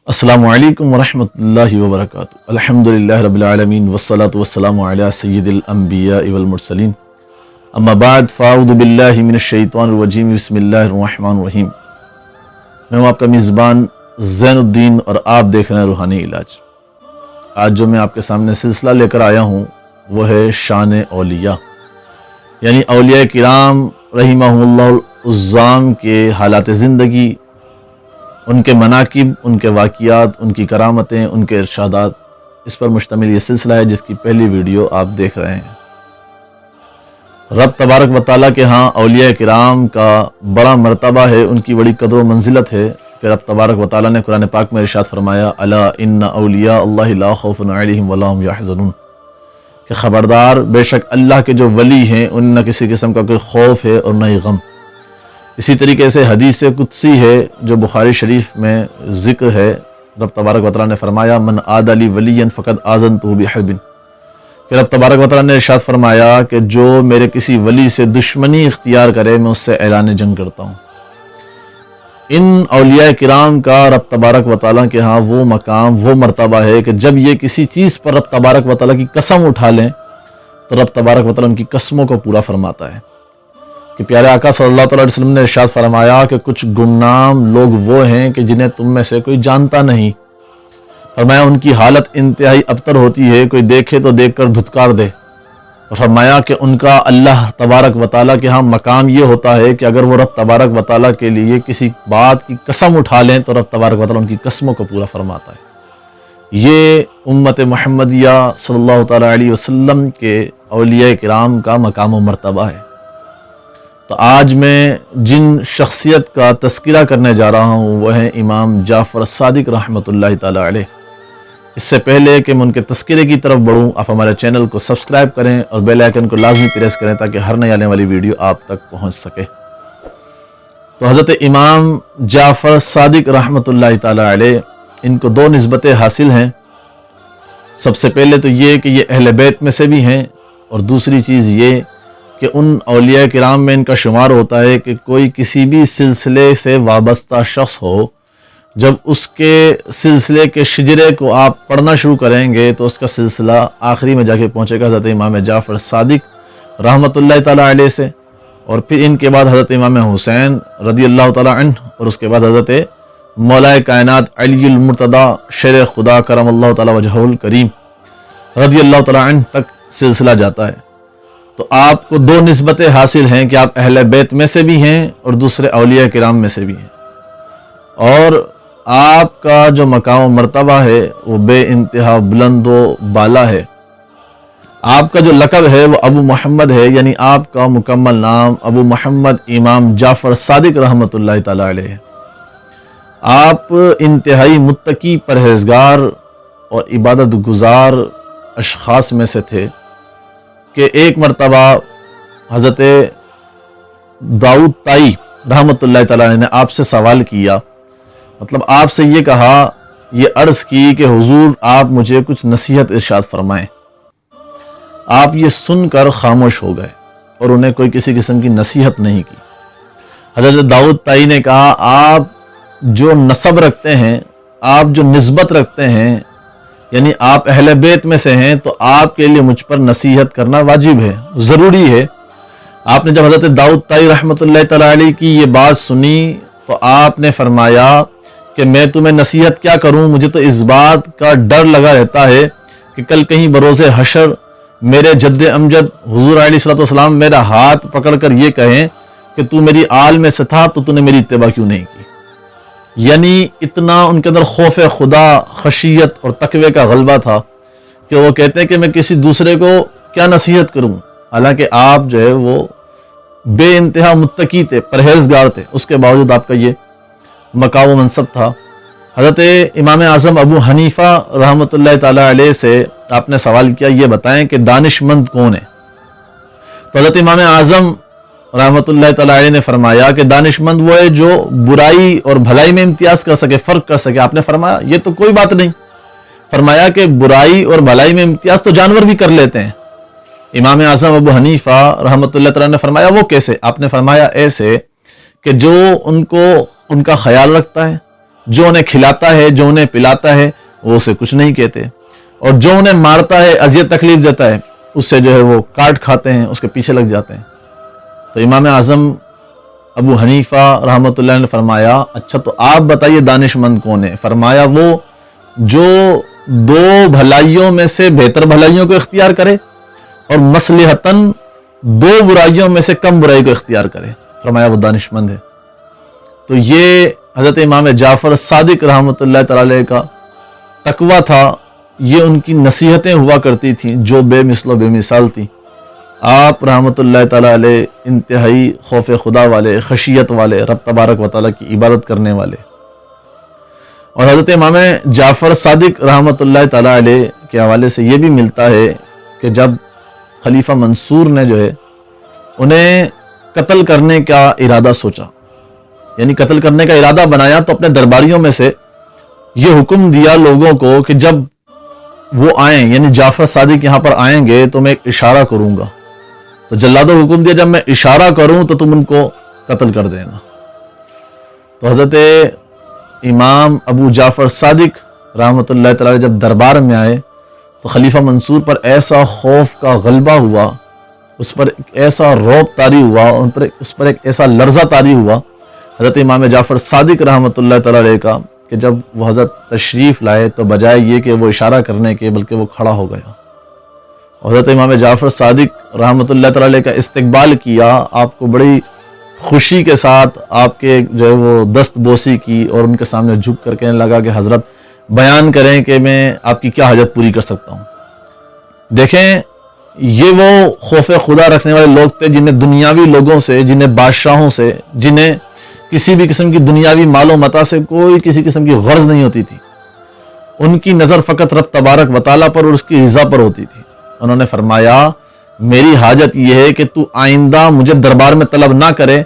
السلام علیکم ورحمۃ اللہ وبرکاتہ۔ الحمدللہ رب العالمین والصلاة والسلام علی سید الانبیاء والمرسلین، اما بعد فاعوذ باللہ من الشیطان الرجیم، بسم اللہ الرحمن الرحیم۔ میں ہوں آپ کا میزبان زین الدین اور آپ دیکھ رہے ہیں روحانی علاج۔ آج جو میں آپ کے سامنے سلسلہ لے کر آیا ہوں وہ ہے شان اولیاء، یعنی اولیاء کرام رحمہم اللہ العظام کے حالات زندگی، ان کے مناقب، ان کے واقعات، ان کی کرامتیں، ان کے ارشادات، اس پر مشتمل یہ سلسلہ ہے جس کی پہلی ویڈیو آپ دیکھ رہے ہیں۔ رب تبارک و تعالیٰ کے ہاں اولیاء کرام کا بڑا مرتبہ ہے، ان کی بڑی قدر و منزلت ہے کہ رب تبارک و تعالیٰ نے قرآن پاک میں ارشاد فرمایا الا ان اولیاء اللہ لا خوف علیہم ولا هم یحزنون، کہ خبردار بے شک اللہ کے جو ولی ہیں ان نہ کسی قسم کا کوئی خوف ہے اور نہ ہی غم۔ اسی طریقے سے حدیث قدسی ہے جو بخاری شریف میں ذکر ہے، رب تبارک و تعالیٰ نے فرمایا من عاد لی ولیا فقد آذنتہ بحرب، کہ رب تبارک و تعالیٰ نے ارشاد فرمایا کہ جو میرے کسی ولی سے دشمنی اختیار کرے میں اس سے اعلان جنگ کرتا ہوں۔ ان اولیاء کرام کا رب تبارک و تعالیٰ کے ہاں وہ مقام، وہ مرتبہ ہے کہ جب یہ کسی چیز پر رب تبارک و تعالیٰ کی قسم اٹھا لیں تو رب تبارک و تعالیٰ ان کی قسموں کو پورا فرماتا ہے۔ کہ پیارے آقا صلی اللہ علیہ وسلم نے ارشاد فرمایا کہ کچھ گمنام لوگ وہ ہیں کہ جنہیں تم میں سے کوئی جانتا نہیں، فرمایا ان کی حالت انتہائی ابتر ہوتی ہے، کوئی دیکھے تو دیکھ کر دھتکار دے، اور فرمایا کہ ان کا اللہ تبارک و تعالیٰ کے ہاں مقام یہ ہوتا ہے کہ اگر وہ رب تبارک و تعالیٰ کے لیے کسی بات کی قسم اٹھا لیں تو رب تبارک و تعالیٰ ان کی قسموں کو پورا فرماتا ہے۔ یہ امت محمدیہ صلی اللہ تعالیٰ علیہ وسلم کے اولیاء کرام کا مقام و مرتبہ ہے۔ تو آج میں جن شخصیت کا تذکرہ کرنے جا رہا ہوں وہ ہیں امام جعفر صادق رحمۃ اللہ تعالیٰ علیہ۔ اس سے پہلے کہ میں ان کے تذکرے کی طرف بڑھوں، آپ ہمارے چینل کو سبسکرائب کریں اور بیل آئیکن کو لازمی پریس کریں تاکہ ہر نئی آنے والی ویڈیو آپ تک پہنچ سکے۔ تو حضرت امام جعفر صادق رحمۃ اللہ تعالیٰ علیہ، ان کو دو نسبتیں حاصل ہیں۔ سب سے پہلے تو یہ کہ یہ اہل بیت میں سے بھی ہیں، اور دوسری چیز یہ کہ ان اولیاء کرام میں ان کا شمار ہوتا ہے کہ کوئی کسی بھی سلسلے سے وابستہ شخص ہو، جب اس کے سلسلے کے شجرے کو آپ پڑھنا شروع کریں گے تو اس کا سلسلہ آخری میں جا کے پہنچے گا حضرت امام جعفر صادق رحمۃ اللہ تعالیٰ علیہ سے، اور پھر ان کے بعد حضرت امام حسین رضی اللہ تعالیٰ عنہ، اور اس کے بعد حضرت مولا کائنات علی المرتضیٰ شیر خدا کرم اللہ تعالیٰ وجہہ الکریم رضی اللہ تعالیٰ عنہ تک سلسلہ جاتا ہے۔ تو آپ کو دو نسبتیں حاصل ہیں کہ آپ اہل بیت میں سے بھی ہیں اور دوسرے اولیاء کرام میں سے بھی ہیں، اور آپ کا جو مقام و مرتبہ ہے وہ بے انتہا بلند و بالا ہے۔ آپ کا جو لقب ہے وہ ابو محمد ہے، یعنی آپ کا مکمل نام ابو محمد امام جعفر صادق رحمۃ اللہ تعالیٰ علیہ ہے۔ آپ انتہائی متقی، پرہیزگار اور عبادت گزار اشخاص میں سے تھے کہ ایک مرتبہ حضرت داؤد طائی رحمۃ اللہ تعالیٰ نے آپ سے سوال کیا، مطلب آپ سے یہ کہا، یہ عرض کی کہ حضور آپ مجھے کچھ نصیحت ارشاد فرمائیں۔ آپ یہ سن کر خاموش ہو گئے اور انہیں کوئی کسی قسم کی نصیحت نہیں کی۔ حضرت داؤد طائی نے کہا آپ جو نسب رکھتے ہیں، آپ جو نسبت رکھتے ہیں، یعنی آپ اہل بیت میں سے ہیں، تو آپ کے لیے مجھ پر نصیحت کرنا واجب ہے، ضروری ہے۔ آپ نے جب حضرت داؤد طائی رحمۃ اللہ تعالیٰ علیہ کی یہ بات سنی تو آپ نے فرمایا کہ میں تمہیں نصیحت کیا کروں، مجھے تو اس بات کا ڈر لگا رہتا ہے کہ کل کہیں بروز حشر میرے جد امجد حضور علیہ الصلوۃ والسلام میرا ہاتھ پکڑ کر یہ کہیں کہ تو میری آل میں سے تھا تو نے میری اتباع کیوں نہیں کی۔ یعنی اتنا ان کے اندر خوف خدا، خشیت اور تقوی کا غلبہ تھا کہ وہ کہتے ہیں کہ میں کسی دوسرے کو کیا نصیحت کروں، حالانکہ آپ جو ہے وہ بے انتہا متقی تھے، پرہیزگار تھے، اس کے باوجود آپ کا یہ مقام و منصب تھا۔ حضرت امام اعظم ابو حنیفہ رحمۃ اللہ تعالیٰ علیہ سے آپ نے سوال کیا یہ بتائیں کہ دانش مند کون ہے؟ تو حضرت امام اعظم رحمۃ اللہ تعالیٰ علیہ نے فرمایا کہ دانش مند وہ ہے جو برائی اور بھلائی میں امتیاز کر سکے، فرق کر سکے۔ آپ نے فرمایا یہ تو کوئی بات نہیں، فرمایا کہ برائی اور بھلائی میں امتیاز تو جانور بھی کر لیتے ہیں۔ امام اعظم ابو حنیفہ رحمۃ اللہ تعالیٰ نے فرمایا وہ کیسے؟ آپ نے فرمایا ایسے کہ جو ان کا خیال رکھتا ہے، جو انہیں کھلاتا ہے، جو انہیں پلاتا ہے، وہ اسے کچھ نہیں کہتے، اور جو انہیں مارتا ہے، اذیت تکلیف دیتا ہے، اس سے جو ہے وہ کاٹ کھاتے ہیں، اس کے پیچھے لگ جاتے ہیں۔ تو امام اعظم ابو حنیفہ رحمۃ اللہ نے فرمایا اچھا تو آپ بتائیے دانش مند کون ہے؟ فرمایا وہ جو دو بھلائیوں میں سے بہتر بھلائیوں کو اختیار کرے اور مصلحتاً دو برائیوں میں سے کم برائی کو اختیار کرے، فرمایا وہ دانش مند ہے۔ تو یہ حضرت امام جعفر صادق رحمۃ اللہ تعالی کا تقویٰ تھا، یہ ان کی نصیحتیں ہوا کرتی تھیں جو بے مثل و بے مثال تھیں۔ آپ رحمۃ اللہ تعالی علیہ انتہائی خوف خدا والے، خشیت والے، رب تبارک و تعالیٰ کی عبادت کرنے والے۔ اور حضرت امام جعفر صادق رحمۃ اللہ تعالی علیہ کے حوالے سے یہ بھی ملتا ہے کہ جب خلیفہ منصور نے جو ہے انہیں قتل کرنے کا ارادہ سوچا، یعنی قتل کرنے کا ارادہ بنایا، تو اپنے درباریوں میں سے یہ حکم دیا لوگوں کو کہ جب وہ آئیں، یعنی جعفر صادق یہاں پر آئیں گے تو میں ایک اشارہ کروں گا، تو جلادوں کو حکم دیا جب میں اشارہ کروں تو تم ان کو قتل کر دینا۔ تو حضرت امام ابو جعفر صادق رحمۃ اللہ تعالی جب دربار میں آئے تو خلیفہ منصور پر ایسا خوف کا غلبہ ہوا، اس پر ایسا رعب طاری ہوا، اس پر ایک ایسا لرزہ طاری ہوا حضرت امام جعفر صادق رحمۃ اللہ تعالی علیہ کا کہ جب وہ حضرت تشریف لائے تو بجائے یہ کہ وہ اشارہ کرنے کے بلکہ وہ کھڑا ہو گیا، حضرت امام جعفر صادق رحمۃ اللہ تعالی علیہ کا استقبال کیا، آپ کو بڑی خوشی کے ساتھ آپ کے جو ہے وہ دست بوسی کی اور ان کے سامنے جھک کر کہنے لگا کہ حضرت بیان کریں کہ میں آپ کی کیا حاجت پوری کر سکتا ہوں۔ دیکھیں یہ وہ خوف خدا رکھنے والے لوگ تھے جنہیں دنیاوی لوگوں سے، جنہیں بادشاہوں سے، جنہیں کسی بھی قسم کی دنیاوی مال و متاع سے کوئی کسی قسم کی غرض نہیں ہوتی تھی، ان کی نظر فقط رب تبارک و تعالیٰ پر اور اس کی رضا پر ہوتی تھی۔ انہوں نے فرمایا میری حاجت یہ ہے کہ تو آئندہ مجھے دربار میں طلب نہ کرے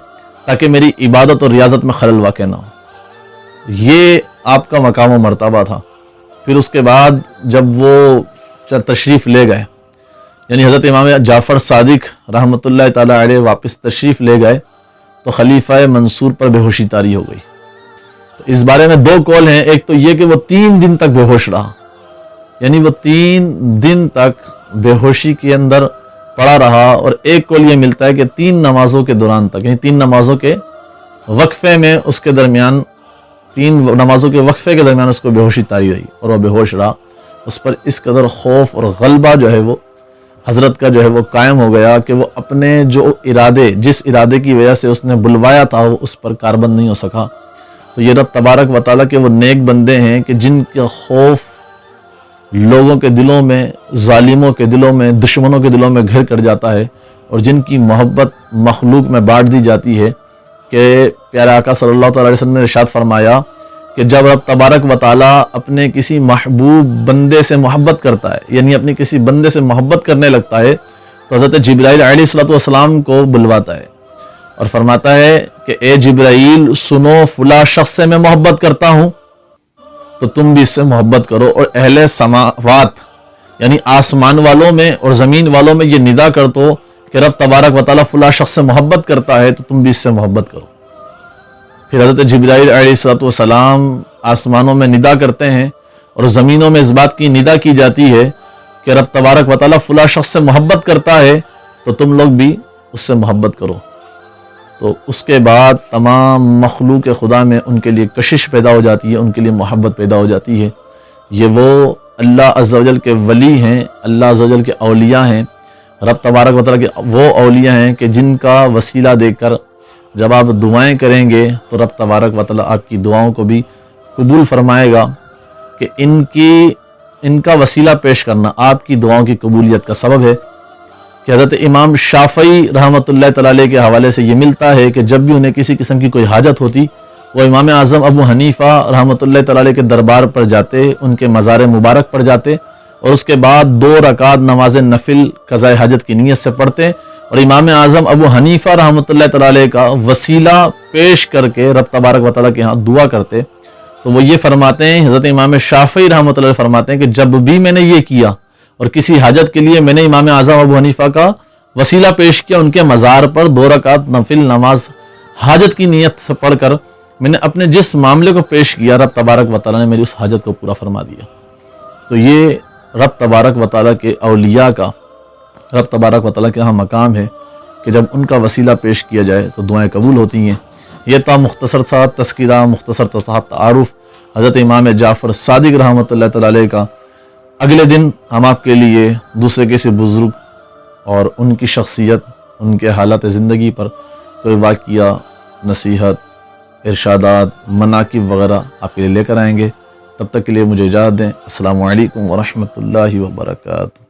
تاکہ میری عبادت اور ریاضت میں خلل واقع نہ ہو۔ یہ آپ کا مقام و مرتبہ تھا۔ پھر اس کے بعد جب وہ تشریف لے گئے، یعنی حضرت امام جعفر صادق رحمۃ اللہ تعالی علیہ واپس تشریف لے گئے تو خلیفہ منصور پر بے ہوشی طاری ہو گئی۔ تو اس بارے میں دو قول ہیں، ایک تو یہ کہ وہ 3 دن تک بے ہوش رہا، یعنی وہ 3 دن تک بے ہوشی کے اندر پڑا رہا، اور ایک قول یہ ملتا ہے کہ 3 نمازوں کے دوران تک، یعنی 3 نمازوں کے وقفے میں، اس کے درمیان 3 نمازوں کے وقفے کے درمیان اس کو بے ہوشی طاری رہی اور وہ بے ہوش رہا۔ اس پر اس قدر خوف اور غلبہ جو ہے وہ حضرت کا جو ہے وہ قائم ہو گیا کہ وہ اپنے جو ارادے، جس ارادے کی وجہ سے اس نے بلوایا تھا، وہ اس پر کاربند نہیں ہو سکا۔ تو یہ رب تبارک و تعالیٰ کے وہ نیک بندے ہیں کہ جن کا خوف لوگوں کے دلوں میں، ظالموں کے دلوں میں، دشمنوں کے دلوں میں گھر کر جاتا ہے، اور جن کی محبت مخلوق میں بانٹ دی جاتی ہے کہ پیارے آقا صلی اللہ تعالی علیہ وسلم نے ارشاد فرمایا کہ جب رب تبارک و تعالیٰ اپنے کسی محبوب بندے سے محبت کرتا ہے، یعنی اپنے کسی بندے سے محبت کرنے لگتا ہے، تو حضرت جبرائیل علیہ السلام کو بلواتا ہے اور فرماتا ہے کہ اے جبرائیل سنو، فلاں شخص سے میں محبت کرتا ہوں تو تم بھی اس سے محبت کرو، اور اہل سماوات یعنی آسمان والوں میں اور زمین والوں میں یہ ندا کر دو کہ رب تبارک و تعالیٰ فلاں شخص سے محبت کرتا ہے تو تم بھی اس سے محبت کرو۔ پھر حضرت جبرائیل علیہ السلام آسمانوں میں ندا کرتے ہیں اور زمینوں میں اس بات کی ندا کی جاتی ہے کہ رب تبارک و تعالیٰ فلاں شخص سے محبت کرتا ہے تو تم لوگ بھی اس سے محبت کرو۔ تو اس کے بعد تمام مخلوق خدا میں ان کے لیے کشش پیدا ہو جاتی ہے، ان کے لیے محبت پیدا ہو جاتی ہے۔ یہ وہ اللہ عز و جل کے ولی ہیں، اللہ عز و جل کے اولیاء ہیں، رب تبارک و تعالیٰ کے وہ اولیاء ہیں کہ جن کا وسیلہ دیکھ کر جب آپ دعائیں کریں گے تو رب تبارک و تعالیٰ آپ کی دعاؤں کو بھی قبول فرمائے گا، کہ ان کا وسیلہ پیش کرنا آپ کی دعاؤں کی قبولیت کا سبب ہے۔ کہ حضرت امام شافعی رحمۃ اللہ تعالی علیہ کے حوالے سے یہ ملتا ہے کہ جب بھی انہیں کسی قسم کی کوئی حاجت ہوتی، وہ امام اعظم ابو حنیفہ رحمۃ اللہ تعالی علیہ کے دربار پر جاتے، ان کے مزار مبارک پر جاتے، اور اس کے بعد 2 رکعت نماز نفل قضاء حاجت کی نیت سے پڑھتے، اور امام اعظم ابو حنیفہ رحمۃ اللہ تعالی علیہ کا وسیلہ پیش کر کے رب تبارک و تعالیٰ کے ہاں دعا کرتے۔ تو وہ یہ فرماتے ہیں، حضرت امام شافعی رحمۃ اللہ فرماتے ہیں کہ جب بھی میں نے یہ کیا اور کسی حاجت کے لیے میں نے امام اعظم ابو حنیفہ کا وسیلہ پیش کیا، ان کے مزار پر 2 رکعت نفل نماز حاجت کی نیت سے پڑھ کر میں نے اپنے جس معاملے کو پیش کیا رب تبارک و تعالیٰ نے میری اس حاجت کو پورا فرما دیا۔ تو یہ رب تبارک و تعالیٰ کے اولیاء کا، رب تبارک و تعالیٰ کے ہاں مقام ہے کہ جب ان کا وسیلہ پیش کیا جائے تو دعائیں قبول ہوتی ہیں۔ یہ تھا مختصر سا تذکرہ، مختصر سا تعارف حضرت امام جعفر صادق رحمۃ اللہ تعالیٰ علیہ کا۔ اگلے دن ہم آپ کے لیے دوسرے کسی بزرگ اور ان کی شخصیت، ان کے حالات زندگی پر کوئی واقعہ، نصیحت، ارشادات، مناقب وغیرہ آپ کے لیے لے کر آئیں گے۔ تب تک کے لیے مجھے اجازت دیں۔ السلام علیکم ورحمۃ اللہ وبرکاتہ۔